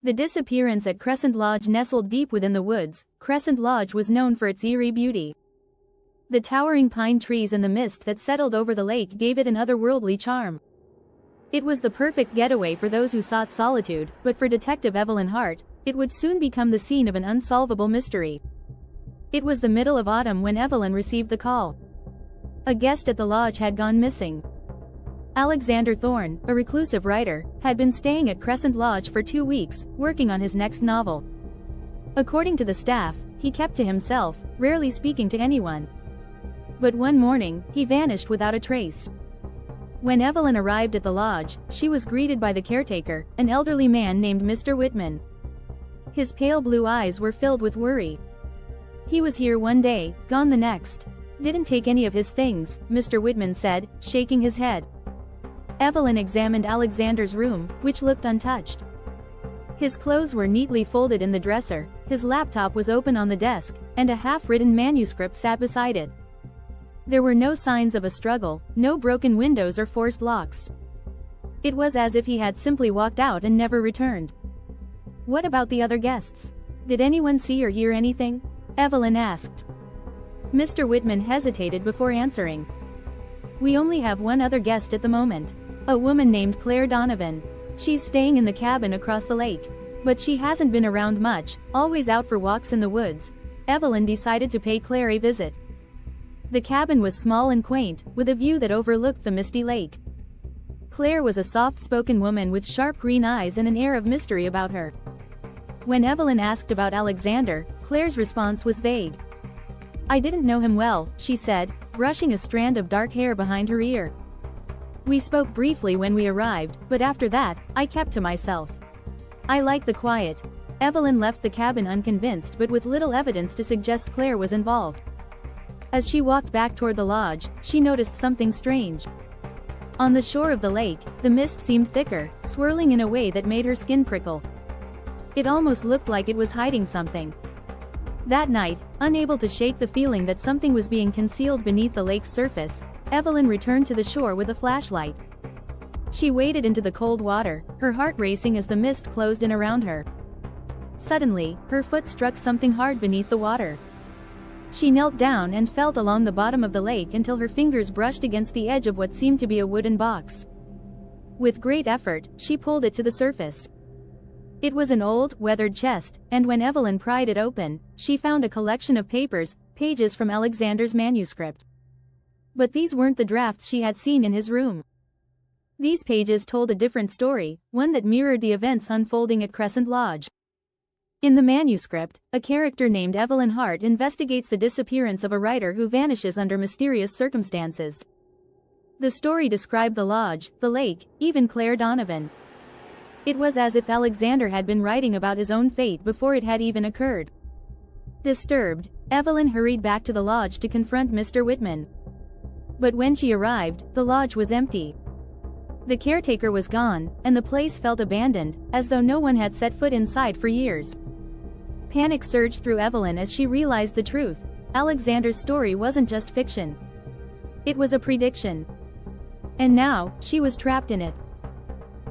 The disappearance at Crescent Lodge nestled deep within the woods. Crescent Lodge was known for its eerie beauty. The towering pine trees and the mist that settled over the lake gave it an otherworldly charm. It was the perfect getaway for those who sought solitude, but for Detective Evelyn Hart, it would soon become the scene of an unsolvable mystery. It was the middle of autumn when Evelyn received the call. A guest at the lodge had gone missing. Alexander Thorne, a reclusive writer, had been staying at Crescent Lodge for 2 weeks, working on his next novel. According to the staff, he kept to himself, rarely speaking to anyone. But one morning, he vanished without a trace. When Evelyn arrived at the lodge, she was greeted by the caretaker, an elderly man named Mr. Whitman. His pale blue eyes were filled with worry. "He was here one day, gone the next. Didn't take any of his things," Mr. Whitman said, shaking his head. Evelyn examined Alexander's room, which looked untouched. His clothes were neatly folded in the dresser, his laptop was open on the desk, and a half-written manuscript sat beside it. There were no signs of a struggle, no broken windows or forced locks. It was as if he had simply walked out and never returned. "What about the other guests? Did anyone see or hear anything?" Evelyn asked. Mr. Whitman hesitated before answering. "We only have one other guest at the moment. A woman named Claire Donovan. She's staying in the cabin across the lake. But she hasn't been around much, always out for walks in the woods." Evelyn decided to pay Claire a visit. The cabin was small and quaint, with a view that overlooked the misty lake. Claire was a soft-spoken woman with sharp green eyes and an air of mystery about her. When Evelyn asked about Alexander, Claire's response was vague. "I didn't know him well," she said, brushing a strand of dark hair behind her ear. "We spoke briefly when we arrived, but after that, I kept to myself. I like the quiet." Evelyn left the cabin unconvinced but with little evidence to suggest Claire was involved. As she walked back toward the lodge, she noticed something strange. On the shore of the lake, the mist seemed thicker, swirling in a way that made her skin prickle. It almost looked like it was hiding something. That night, unable to shake the feeling that something was being concealed beneath the lake's surface, Evelyn returned to the shore with a flashlight. She waded into the cold water, her heart racing as the mist closed in around her. Suddenly, her foot struck something hard beneath the water. She knelt down and felt along the bottom of the lake until her fingers brushed against the edge of what seemed to be a wooden box. With great effort, she pulled it to the surface. It was an old, weathered chest, and when Evelyn pried it open, she found a collection of papers, pages from Alexander's manuscript. But these weren't the drafts she had seen in his room. These pages told a different story, one that mirrored the events unfolding at Crescent Lodge. In the manuscript, a character named Evelyn Hart investigates the disappearance of a writer who vanishes under mysterious circumstances. The story described the lodge, the lake, even Claire Donovan. It was as if Alexander had been writing about his own fate before it had even occurred. Disturbed, Evelyn hurried back to the lodge to confront Mr. Whitman. But when she arrived, the lodge was empty. The caretaker was gone, and the place felt abandoned, as though no one had set foot inside for years. Panic surged through Evelyn as she realized the truth. Alexander's story wasn't just fiction. It was a prediction. And now, she was trapped in it.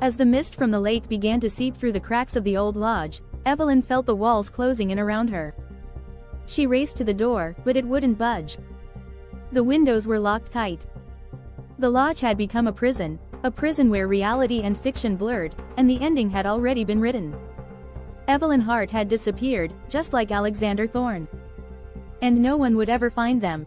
As the mist from the lake began to seep through the cracks of the old lodge, Evelyn felt the walls closing in around her. She raced to the door, but it wouldn't budge. The windows were locked tight. The lodge had become a prison where reality and fiction blurred, and the ending had already been written. Evelyn Hart had disappeared, just like Alexander Thorne. And no one would ever find them.